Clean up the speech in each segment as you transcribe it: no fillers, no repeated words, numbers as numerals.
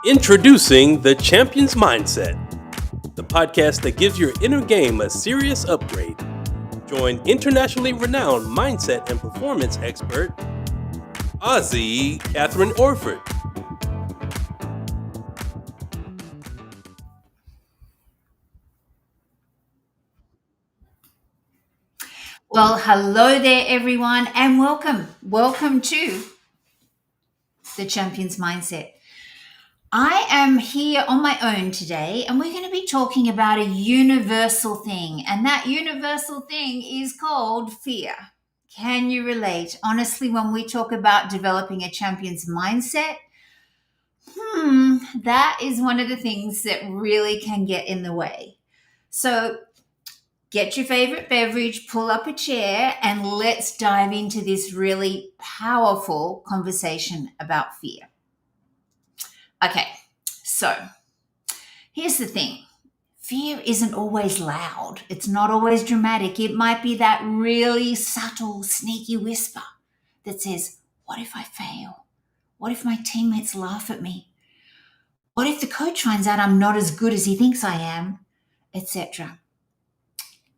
Introducing the Champion's Mindset, the podcast that gives your inner game a serious upgrade. Join internationally renowned mindset and performance expert, KATHRYN Orford. Well, hello there, everyone, and welcome. Welcome to the Champion's Mindset. I am here on my own today, and we're going to be talking about a universal thing, and that universal thing is called fear. Can you relate? Honestly, when we talk about developing a champion's mindset, that is one of the things that really can get in the way. So, get your favorite beverage, pull up a chair, and let's dive into this really powerful conversation about fear. Okay, so here's the thing. Fear isn't always loud. It's not always dramatic. It might be that really subtle, sneaky whisper that says, "What if I fail? What if my teammates laugh at me? What if the coach finds out I'm not as good as he thinks I am?" Etc.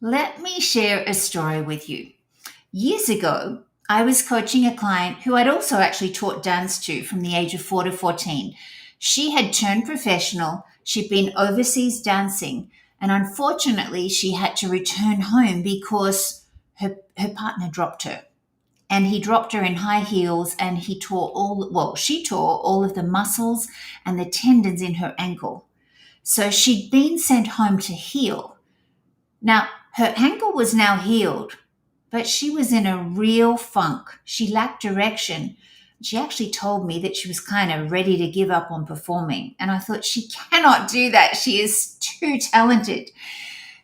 Let me share a story with you. Years ago, I was coaching a client who I'd also actually taught dance to from the age of 4 to 14. She had turned professional, she'd been overseas dancing, and unfortunately, she had to return home because her partner dropped her. And he dropped her in high heels, and she tore all of the muscles and the tendons in her ankle. So she'd been sent home to heal. Now, her ankle was now healed, but she was in a real funk. She lacked direction. She actually told me that she was kind of ready to give up on performing. And I thought, she cannot do that. She is too talented.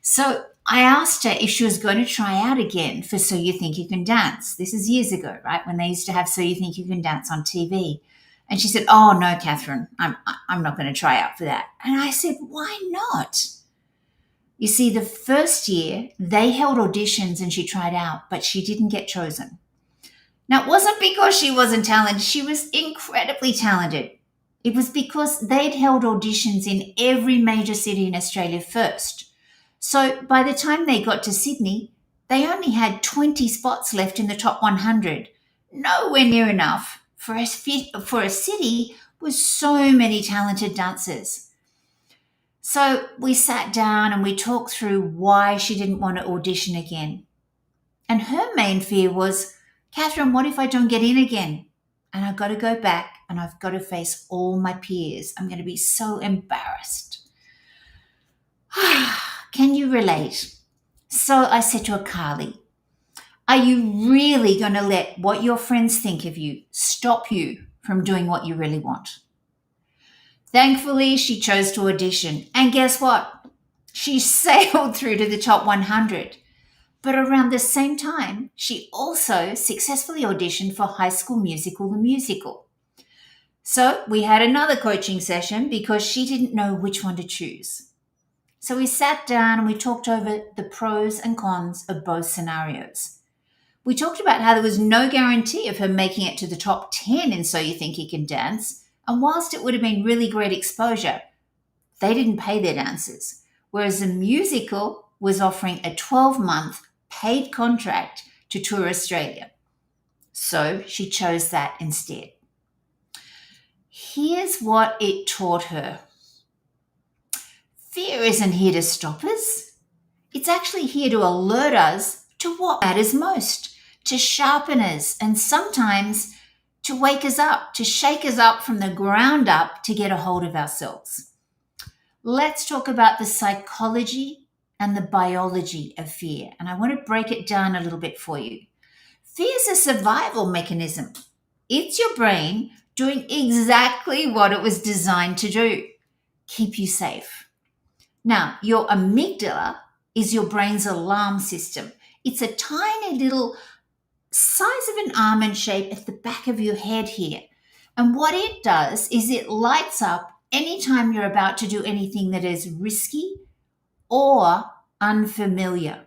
So I asked her if she was going to try out again for So You Think You Can Dance. This is years ago, right? When they used to have So You Think You Can Dance on TV. And she said, "Oh, no, KATHRYN, I'm not going to try out for that." And I said, "Why not?" You see, the first year they held auditions and she tried out, but she didn't get chosen. Now, it wasn't because she wasn't talented, she was incredibly talented. It was because they'd held auditions in every major city in Australia first. So by the time they got to Sydney, they only had 20 spots left in the top 100. Nowhere near enough for a city with so many talented dancers. So we sat down and we talked through why she didn't want to audition again. And her main fear was, "KATHRYN, what if I don't get in again? And I've got to go back and I've got to face all my peers. I'm going to be so embarrassed." Can you relate? So I said to her, "Carly, are you really going to let what your friends think of you stop you from doing what you really want?" Thankfully, she chose to audition. And guess what? She sailed through to the top 100. But around the same time, she also successfully auditioned for High School Musical, the musical. So we had another coaching session because she didn't know which one to choose. So we sat down and we talked over the pros and cons of both scenarios. We talked about how there was no guarantee of her making it to the top 10 in So You Think You Can Dance. And whilst it would have been really great exposure, they didn't pay their dancers. Whereas the musical was offering a 12-month paid contract to tour Australia. So she chose that instead. Here's what it taught her. Fear isn't here to stop us. It's actually here to alert us to what matters most, to sharpen us, and sometimes to wake us up, to shake us up from the ground up to get a hold of ourselves. Let's talk about the psychology and the biology of fear. And I want to break it down a little bit for you. Fear is a survival mechanism. It's your brain doing exactly what it was designed to do, keep you safe. Now, your amygdala is your brain's alarm system. It's a tiny little size of an almond shape at the back of your head here. And what it does is it lights up anytime you're about to do anything that is risky or unfamiliar.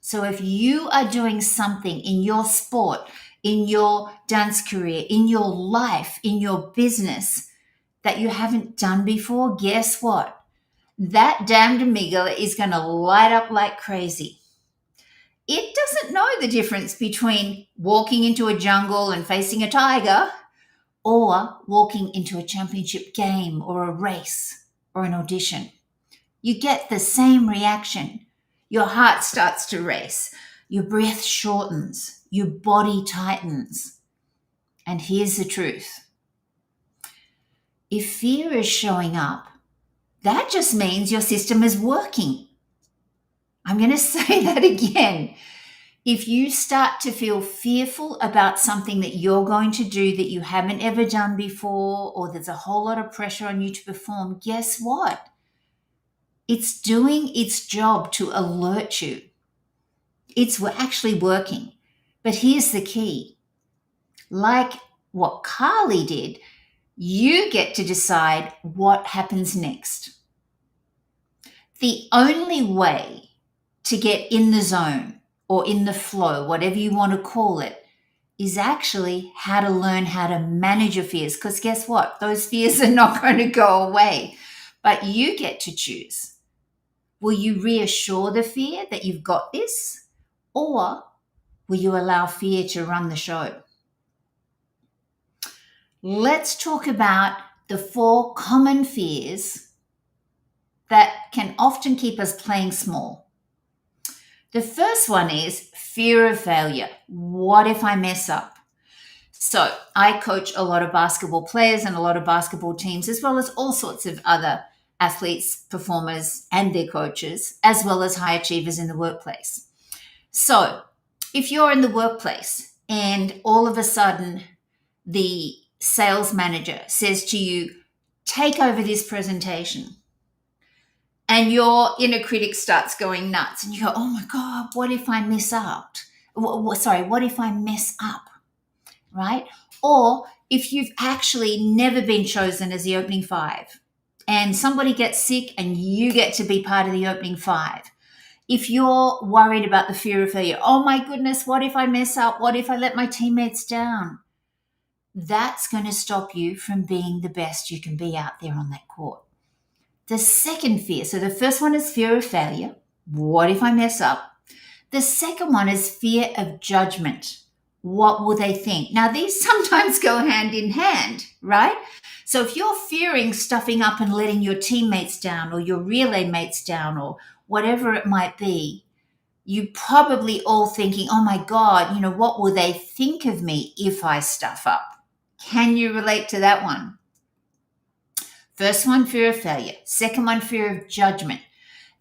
So if you are doing something in your sport, in your dance career, in your life, in your business that you haven't done before, guess what? That damned amygdala is going to light up like crazy. It doesn't know the difference between walking into a jungle and facing a tiger or walking into a championship game or a race or an audition. You get the same reaction. Your heart starts to race. Your breath shortens. Your body tightens. And here's the truth. If fear is showing up, that just means your system is working. I'm going to say that again. If you start to feel fearful about something that you're going to do that you haven't ever done before, or there's a whole lot of pressure on you to perform, guess what? It's doing its job to alert you. It's actually working. But here's the key. Like what Carly did, you get to decide what happens next. The only way to get in the zone or in the flow, whatever you want to call it, is actually how to learn how to manage your fears. Because guess what? Those fears are not going to go away, but you get to choose. Will you reassure the fear that you've got this, or will you allow fear to run the show? Let's talk about the 4 common fears that can often keep us playing small. The first one is fear of failure. What if I mess up? So I coach a lot of basketball players and a lot of basketball teams, as well as all sorts of other athletes, performers, and their coaches, as well as high achievers in the workplace. So if you're in the workplace and all of a sudden the sales manager says to you, take over this presentation, and your inner critic starts going nuts, and you go, oh my God, what if I miss out? What if I mess up, right? Or if you've actually never been chosen as the opening 5 and somebody gets sick and you get to be part of the opening 5. If you're worried about the fear of failure, oh my goodness, what if I mess up? What if I let my teammates down? That's going to stop you from being the best you can be out there on that court. The second fear, so the first one is fear of failure. What if I mess up? The second one is fear of judgment. What will they think? Now, these sometimes go hand in hand, right? So if you're fearing stuffing up and letting your teammates down or your relay mates down or whatever it might be, you probably all thinking, oh my God, what will they think of me if I stuff up? Can you relate to that one? First one, fear of failure. Second one, fear of judgment.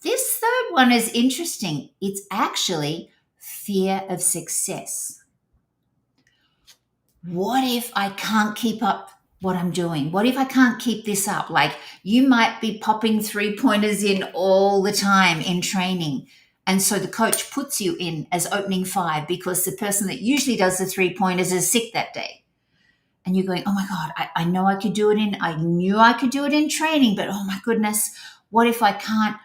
This third one is interesting. It's actually fear of success. What if I can't keep up what I'm doing? What if I can't keep this up? Like you might be popping 3-pointers in all the time in training. And so the coach puts you in as opening 5 because the person that usually does the 3-pointers is sick that day. And you're going, oh my God, I know I knew I could do it in training, but oh my goodness, what if I can't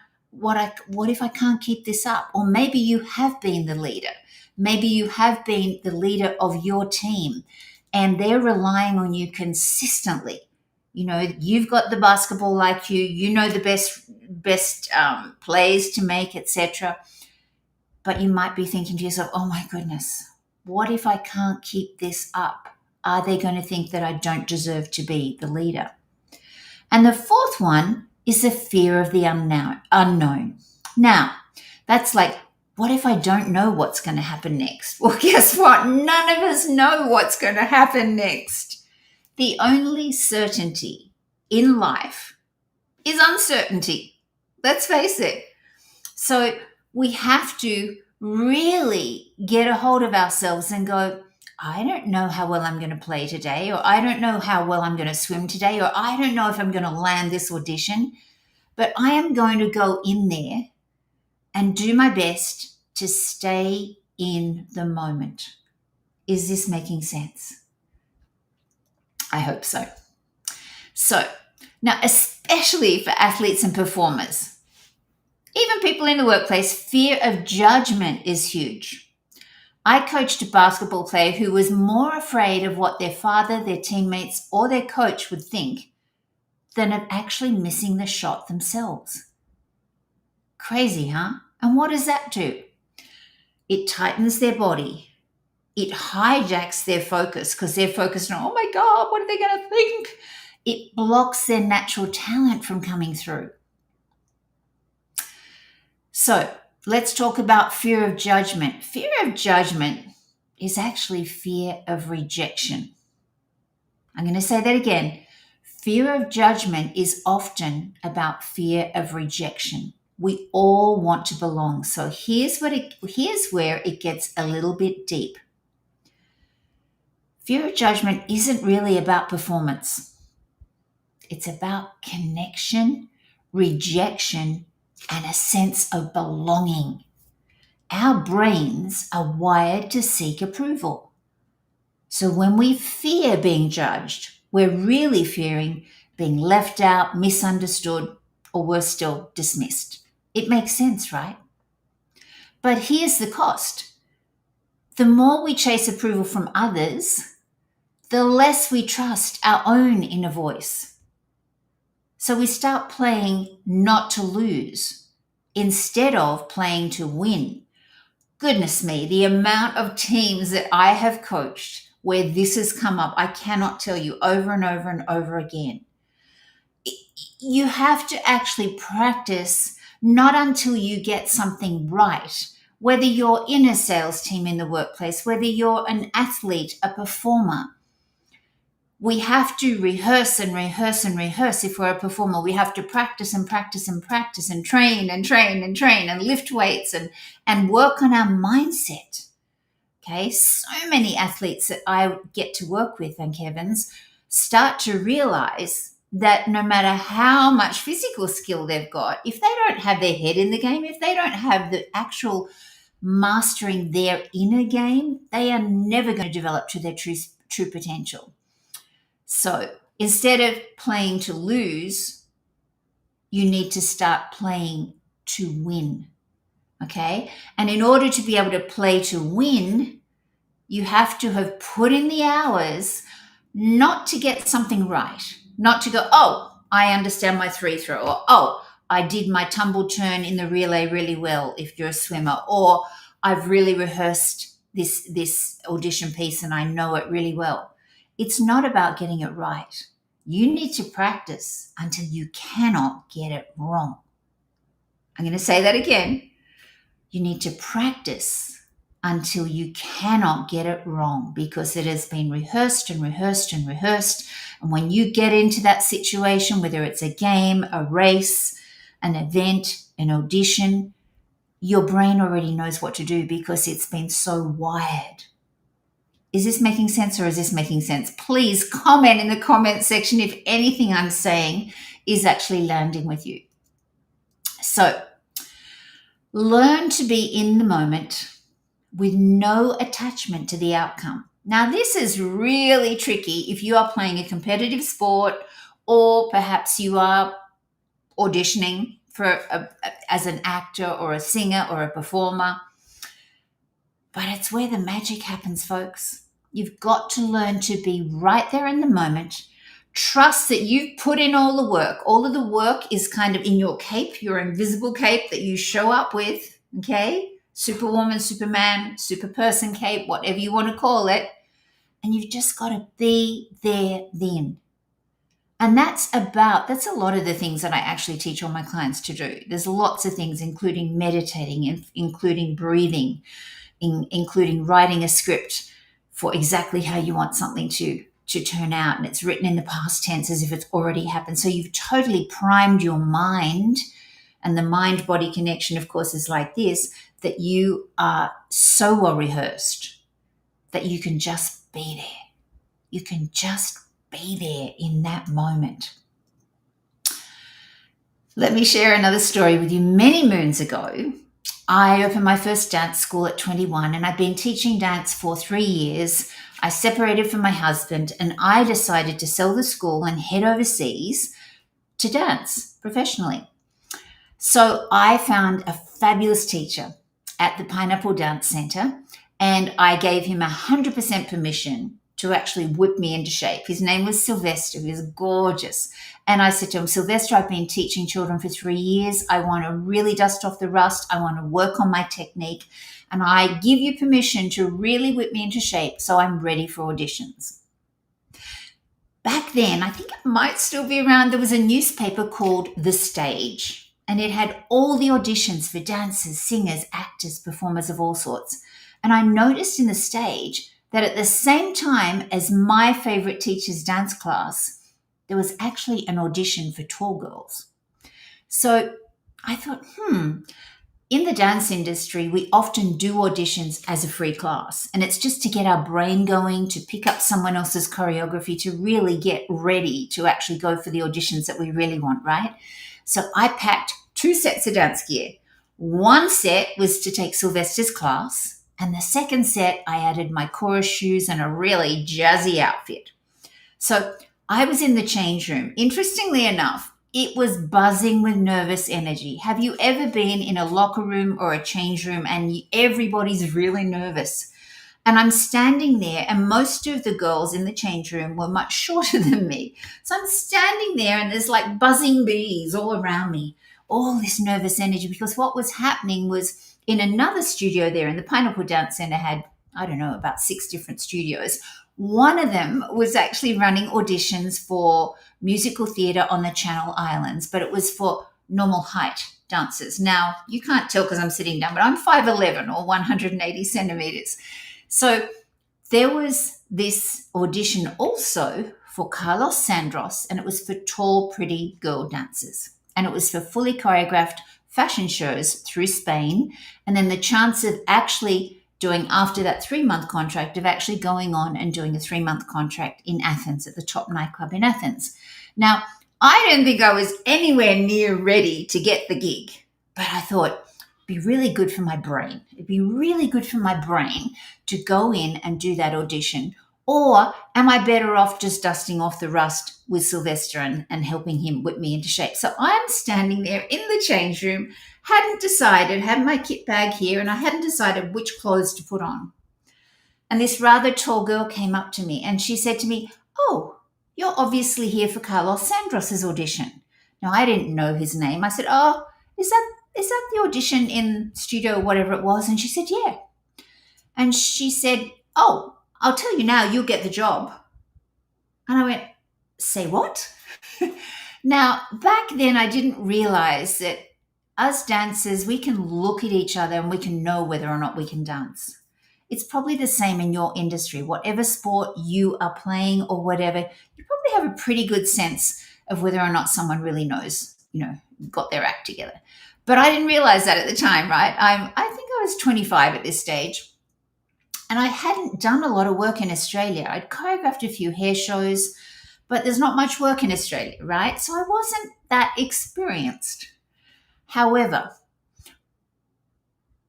keep this up? Or maybe you have been the leader. Maybe you have been the leader of your team and they're relying on you consistently. You've got the basketball IQ, you know the best plays to make, etc. But you might be thinking to yourself, oh my goodness, what if I can't keep this up? Are they going to think that I don't deserve to be the leader? And the fourth one is the fear of the unknown. Now, that's like, what if I don't know what's going to happen next? Well, guess what? None of us know what's going to happen next. The only certainty in life is uncertainty. Let's face it. So we have to really get a hold of ourselves and go, I don't know how well I'm going to play today, or I don't know how well I'm going to swim today, or I don't know if I'm going to land this audition, but I am going to go in there and do my best to stay in the moment. Is this making sense? I hope so. So now, especially for athletes and performers, even people in the workplace, fear of judgment is huge. I coached a basketball player who was more afraid of what their father, their teammates, or their coach would think than of actually missing the shot themselves. Crazy, huh? And what does that do? It tightens their body. It hijacks their focus because they're focused on, oh my God, what are they going to think? It blocks their natural talent from coming through. So let's talk about fear of judgment. Fear of judgment is actually fear of rejection. I'm going to say that again. Fear of judgment is often about fear of rejection. We all want to belong. So here's where it gets a little bit deep. Fear of judgment isn't really about performance. It's about connection, rejection, and a sense of belonging. Our brains are wired to seek approval. So when we fear being judged, we're really fearing being left out, misunderstood, or worse still, dismissed. It makes sense, right? But here's the cost. The more we chase approval from others, the less we trust our own inner voice. So we start playing not to lose instead of playing to win. Goodness me, the amount of teams that I have coached where this has come up, I cannot tell you, over and over and over again. You have to actually practice not until you get something right. Whether you're in a sales team in the workplace, whether you're an athlete, a performer, we have to rehearse and rehearse and rehearse. If we're a performer, we have to practice and practice and practice and train and train and train and lift weights and work on our mindset. Okay, so many athletes that I get to work with, thank heavens, start to realize that no matter how much physical skill they've got, if they don't have their head in the game, if they don't have the actual mastering their inner game, they are never going to develop to their true potential. So instead of playing to lose, you need to start playing to win. Okay? And in order to be able to play to win, you have to have put in the hours not to get something right, not to go, oh, I understand my 3-throw, or oh, I did my tumble turn in the relay really well if you're a swimmer, or I've really rehearsed this audition piece and I know it really well. It's not about getting it right. You need to practice until you cannot get it wrong. I'm going to say that again. You need to practice until you cannot get it wrong because it has been rehearsed and rehearsed and rehearsed. And when you get into that situation, whether it's a game, a race, an event, an audition, your brain already knows what to do because it's been so wired. Is this making sense or is this making sense? Please comment in the comment section if anything I'm saying is actually landing with you. So, learn to be in the moment with no attachment to the outcome. Now, this is really tricky if you are playing a competitive sport or perhaps you are auditioning for as an actor or a singer or a performer. But it's where the magic happens, folks. You've got to learn to be right there in the moment. Trust that you've put in all the work. All of the work is kind of in your cape, your invisible cape that you show up with, okay? Superwoman, Superman, Superperson cape, whatever you want to call it. And you've just got to be there then. And that's a lot of the things that I actually teach all my clients to do. There's lots of things, including meditating, including breathing, including writing a script for exactly how you want something to turn out. And it's written in the past tense as if it's already happened. So you've totally primed your mind. And the mind-body connection, of course, is like this, that you are so well rehearsed that you can just be there. You can just be there in that moment. Let me share another story with you. Many moons ago, I opened my first dance school at 21 and I've been teaching dance for 3 years. I separated from my husband and I decided to sell the school and head overseas to dance professionally. So I found a fabulous teacher at the Pineapple Dance Center and I gave him 100% permission to actually whip me into shape. His name was Sylvester. He was gorgeous. And I said to him, Sylvester, I've been teaching children for 3 years. I want to really dust off the rust. I want to work on my technique. And I give you permission to really whip me into shape so I'm ready for auditions. Back then, I think it might still be around, there was a newspaper called The Stage. And it had all the auditions for dancers, singers, actors, performers of all sorts. And I noticed in The Stage that at the same time as my favorite teacher's dance class, there was actually an audition for tall girls. So I thought, in the dance industry, we often do auditions as a free class. And it's just to get our brain going, to pick up someone else's choreography, to really get ready to actually go for the auditions that we really want, right? So I packed 2 sets of dance gear. One set was to take Sylvester's class. And the second set, I added my chorus shoes and a really jazzy outfit. So I was in the change room. Interestingly enough, it was buzzing with nervous energy. Have you ever been in a locker room or a change room and everybody's really nervous? And I'm standing there, and most of the girls in the change room were much shorter than me. So I'm standing there and there's like buzzing bees all around me, all this nervous energy, because what was happening was in another studio there in the Pineapple Dance Center had, I don't know, about 6 different studios. One of them was actually running auditions for musical theatre on the Channel Islands, but it was for normal height dancers. Now, you can't tell because I'm sitting down, but I'm 5'11" or 180 centimeters. So there was this audition also for Carlos Sandros, and it was for tall, pretty girl dancers. And it was for fully choreographed fashion shows through Spain, and then the chance of actually doing, after that 3-month contract, of actually going on and doing a 3-month contract in Athens at the top nightclub in Athens. Now, I didn't think I was anywhere near ready to get the gig, but I thought it'd be really good for my brain. It'd be really good for my brain to go in and do that audition. Or am I better off just dusting off the rust with Sylvester and helping him whip me into shape? So I'm standing there in the change room, hadn't decided, had my kit bag here, and I hadn't decided which clothes to put on. And this rather tall girl came up to me and she said to me, "Oh, you're obviously here for Carlos Sandros' audition." Now, I didn't know his name. I said, "Oh, is that the audition in studio, whatever it was?" And she said, "Yeah." And she said, "Oh, I'll tell you now, you'll get the job." And I went, "Say what?" Now, back then, I didn't realize that us dancers, we can look at each other and we can know whether or not we can dance. It's probably the same in your industry. Whatever sport you are playing or whatever, you probably have a pretty good sense of whether or not someone really knows, got their act together. But I didn't realize that at the time, right? I think I was 25 at this stage. And I hadn't done a lot of work in Australia. I'd choreographed a few hair shows, but there's not much work in Australia, right? So I wasn't that experienced. However,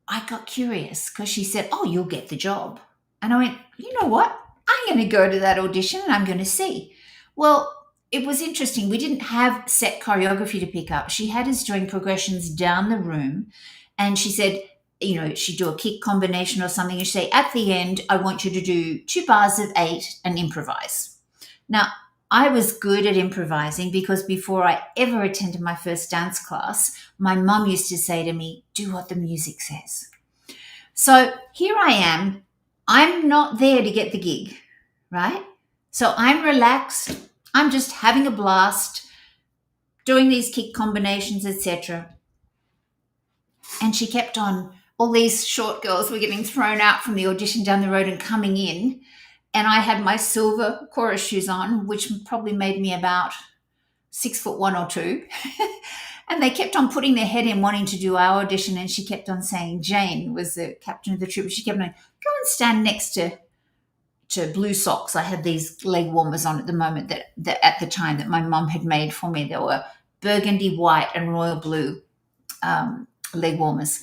I got curious because she said, "Oh, you'll get the job." And I went, "You know what? I'm going to go to that audition and I'm going to see." Well, it was interesting. We didn't have set choreography to pick up. She had us doing progressions down the room, and she said, she'd do a kick combination or something, and she'd say, "At the end, I want you to do 2 bars of 8 and improvise." Now, I was good at improvising because before I ever attended my first dance class, my mum used to say to me, "Do what the music says." So here I am. I'm not there to get the gig, right? So I'm relaxed. I'm just having a blast, doing these kick combinations, etc. And she kept on. All these short girls were getting thrown out from the audition down the road and coming in. And I had my silver chorus shoes on, which probably made me about 6'1" or 2. And they kept on putting their head in wanting to do our audition. And she kept on saying, Jane was the captain of the troop. She kept on, "Go and stand next to blue socks." I had these leg warmers on at the moment that at the time that my mum had made for me. They were burgundy, white, and royal blue leg warmers.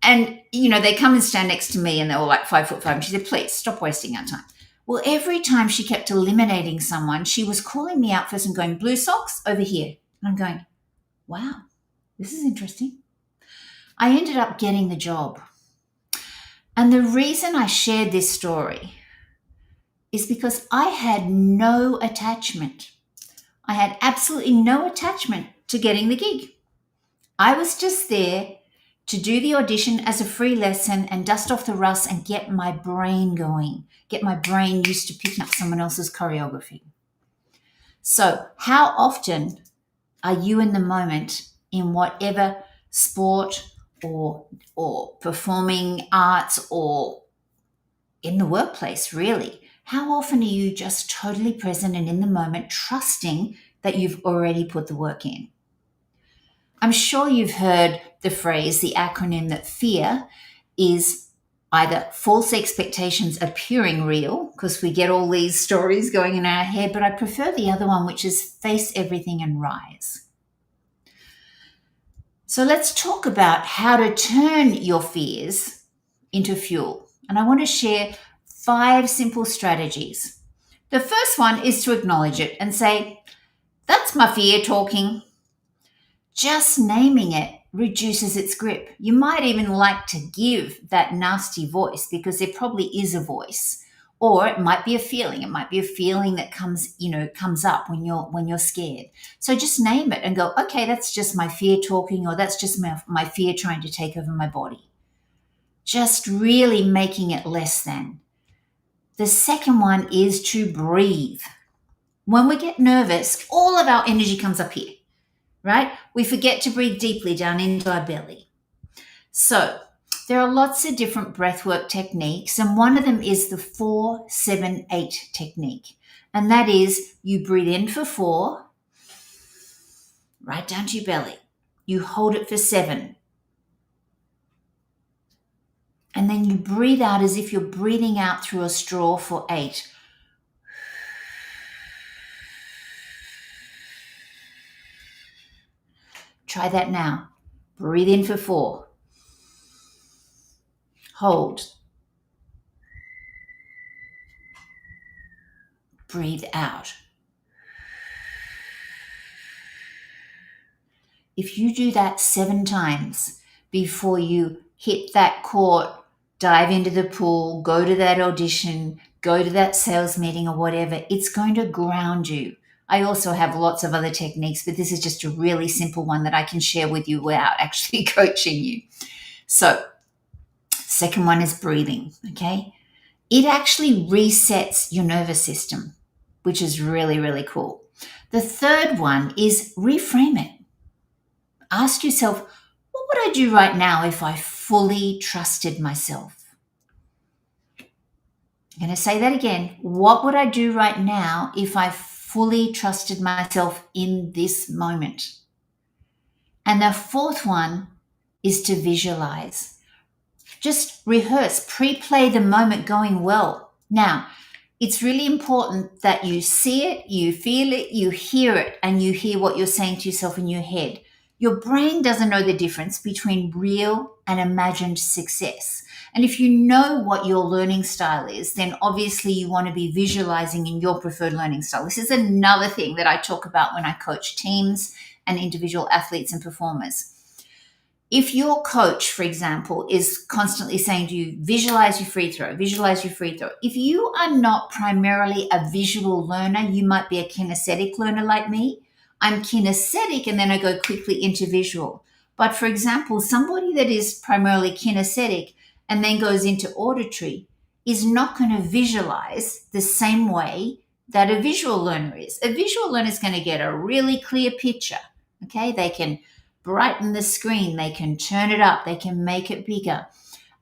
And, they come and stand next to me, and they were like 5'5". And she said, "Please stop wasting our time." Well, every time she kept eliminating someone, she was calling me out first and going, "Blue socks over here." And I'm going, wow, this is interesting. I ended up getting the job. And the reason I shared this story is because I had no attachment. I had absolutely no attachment to getting the gig. I was just there to do the audition as a free lesson and dust off the rust and get my brain going, get my brain used to picking up someone else's choreography. So, how often are you in the moment in whatever sport or performing arts or in the workplace, really? How often are you just totally present and in the moment, trusting that you've already put the work in? I'm sure you've heard the phrase, the acronym, that fear is either false expectations appearing real, because we get all these stories going in our head, but I prefer the other one, which is face everything and rise. So let's talk about how to turn your fears into fuel. And I want to share 5 simple strategies. The first one is to acknowledge it and say, that's my fear talking. Just naming it reduces its grip. You might even like to give that nasty voice, because there probably is a voice, or it might be a feeling. It might be a feeling that comes up when you're scared. So just name it and go, okay, that's just my fear talking, or that's just my fear trying to take over my body. Just really making it less than. The second one is to breathe. When we get nervous, all of our energy comes up here, right? We forget to breathe deeply down into our belly. So there are lots of different breathwork techniques, and one of them is the 4-7-8 technique. And that is, you breathe in for 4, right down to your belly. You hold it for 7. And then you breathe out as if you're breathing out through a straw for 8. Try that now. Breathe in for 4. Hold. Breathe out. If you do that 7 times before you hit that court, dive into the pool, go to that audition, go to that sales meeting or whatever, it's going to ground you. I also have lots of other techniques, but this is just a really simple one that I can share with you without actually coaching you. So, second one is breathing, okay? It actually resets your nervous system, which is really, really cool. The third one is reframe it. Ask yourself, what would I do right now if I fully trusted myself? I'm going to say that again. What would I do right now if I fully trusted myself in this moment? And the fourth one is to visualize. Just rehearse, pre-play the moment going well. Now, it's really important that you see it, you feel it, you hear it, and you hear what you're saying to yourself in your head. Your brain doesn't know the difference between real and imagined success. And if you know what your learning style is, then obviously you want to be visualizing in your preferred learning style. This is another thing that I talk about when I coach teams and individual athletes and performers. If your coach, for example, is constantly saying to you, visualize your free throw, visualize your free throw. If you are not primarily a visual learner, you might be a kinesthetic learner like me. I'm kinesthetic and then I go quickly into visual. But for example, somebody that is primarily kinesthetic and then goes into auditory is not going to visualize the same way that a visual learner is. A visual learner is going to get a really clear picture. Okay, they can brighten the screen, they can turn it up, they can make it bigger.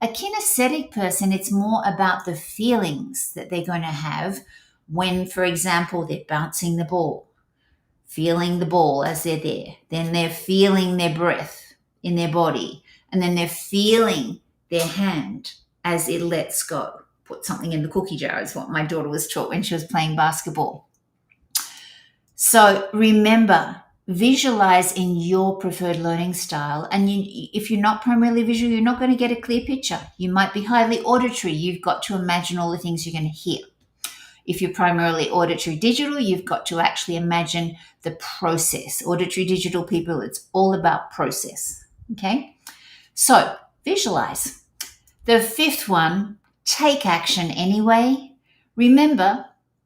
A kinesthetic person, it's more about the feelings that they're going to have when, for example, they're bouncing the ball, feeling the ball as they're there. Then they're feeling their breath in their body, and then they're feeling their hand as it lets go. Put something in the cookie jar is what my daughter was taught when she was playing basketball. So remember, visualize in your preferred learning style. And if you're not primarily visual, you're not going to get a clear picture. You might be highly auditory. You've got to imagine all the things you're going to hear. If you're primarily auditory digital, you've got to actually imagine the process. Auditory digital people, it's all about process. Okay? So visualize. The fifth one, take action anyway. Remember,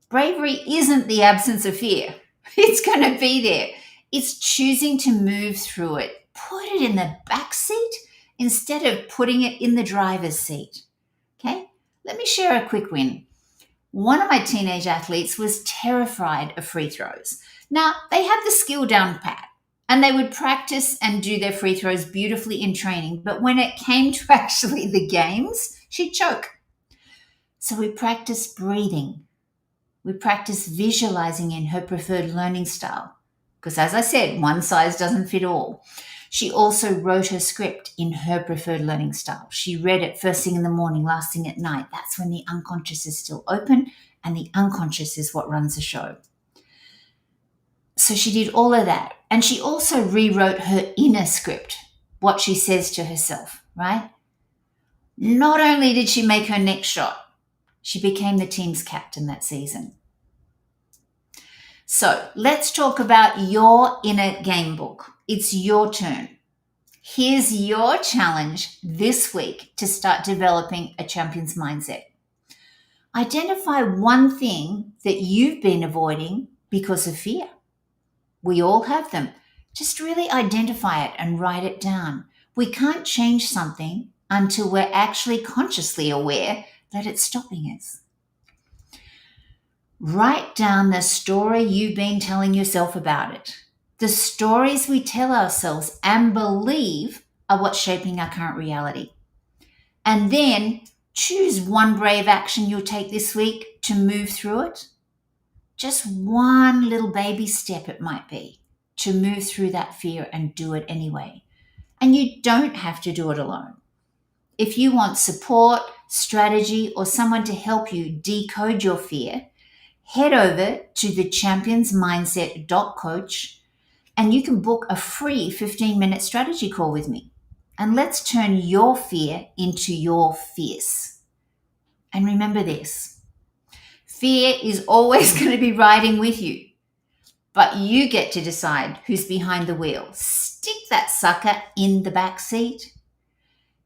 bravery isn't the absence of fear. It's going to be there. It's choosing to move through it. Put it in the back seat instead of putting it in the driver's seat. Okay? Let me share a quick win. One of my teenage athletes was terrified of free throws. Now, they had the skill down pat, and they would practice and do their free throws beautifully in training. But when it came to actually the games, she'd choke. So we practiced breathing. We practiced visualizing in her preferred learning style. Because as I said, one size doesn't fit all. She also wrote her script in her preferred learning style. She read it first thing in the morning, last thing at night. That's when the unconscious is still open, and the unconscious is what runs the show. So she did all of that. And she also rewrote her inner script, what she says to herself, right? Not only did she make her next shot, she became the team's captain that season. So let's talk about your inner game book. It's your turn. Here's your challenge this week to start developing a champion's mindset. Identify one thing that you've been avoiding because of fear. We all have them. Just really identify it and write it down. We can't change something until we're actually consciously aware that it's stopping us. Write down the story you've been telling yourself about it. The stories we tell ourselves and believe are what's shaping our current reality. And then choose one brave action you'll take this week to move through it. Just one little baby step it might be to move through that fear and do it anyway. And you don't have to do it alone. If you want support, strategy, or someone to help you decode your fear, head over to thechampionsmindset.coach and you can book a free 15-minute strategy call with me. And let's turn your fear into your fierce. And remember this, fear is always going to be riding with you, but you get to decide who's behind the wheel. Stick that sucker in the back seat.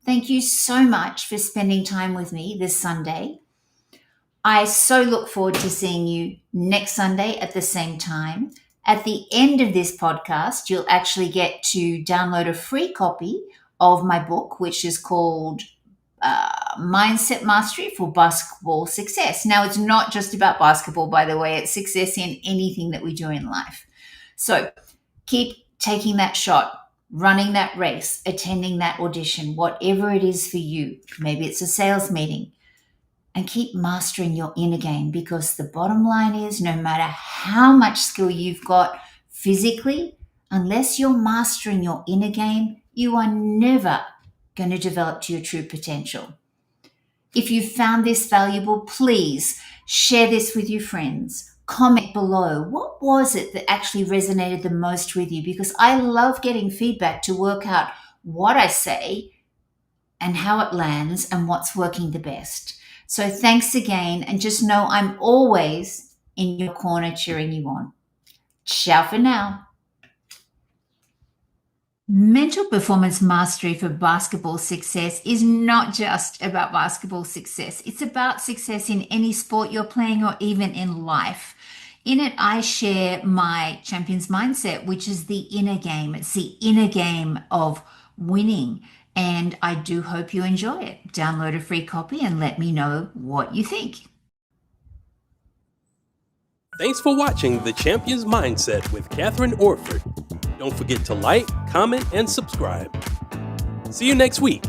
Thank you so much for spending time with me this Sunday. I so look forward to seeing you next Sunday at the same time. At the end of this podcast, you'll actually get to download a free copy of my book, which is called Mindset Mastery for Basketball Success. Now, it's not just about basketball, by the way. It's success in anything that we do in life. So keep taking that shot, running that race, attending that audition, whatever it is for you. Maybe it's a sales meeting. And keep mastering your inner game, because the bottom line is, no matter how much skill you've got physically, unless you're mastering your inner game, you are never going to develop to your true potential. If you found this valuable, please share this with your friends. Comment below. What was it that actually resonated the most with you? Because I love getting feedback to work out what I say and how it lands and what's working the best. So thanks again, and just know I'm always in your corner cheering you on. Ciao for now. Mental performance mastery for basketball success is not just about basketball success. It's about success in any sport you're playing or even in life. In it, I share my champion's mindset, which is the inner game. It's the inner game of winning. And I do hope you enjoy it. Download a free copy and let me know what you think. Thanks for watching The Champion's Mindset with KATHRYN Orford. Don't forget to like, comment, and subscribe. See you next week.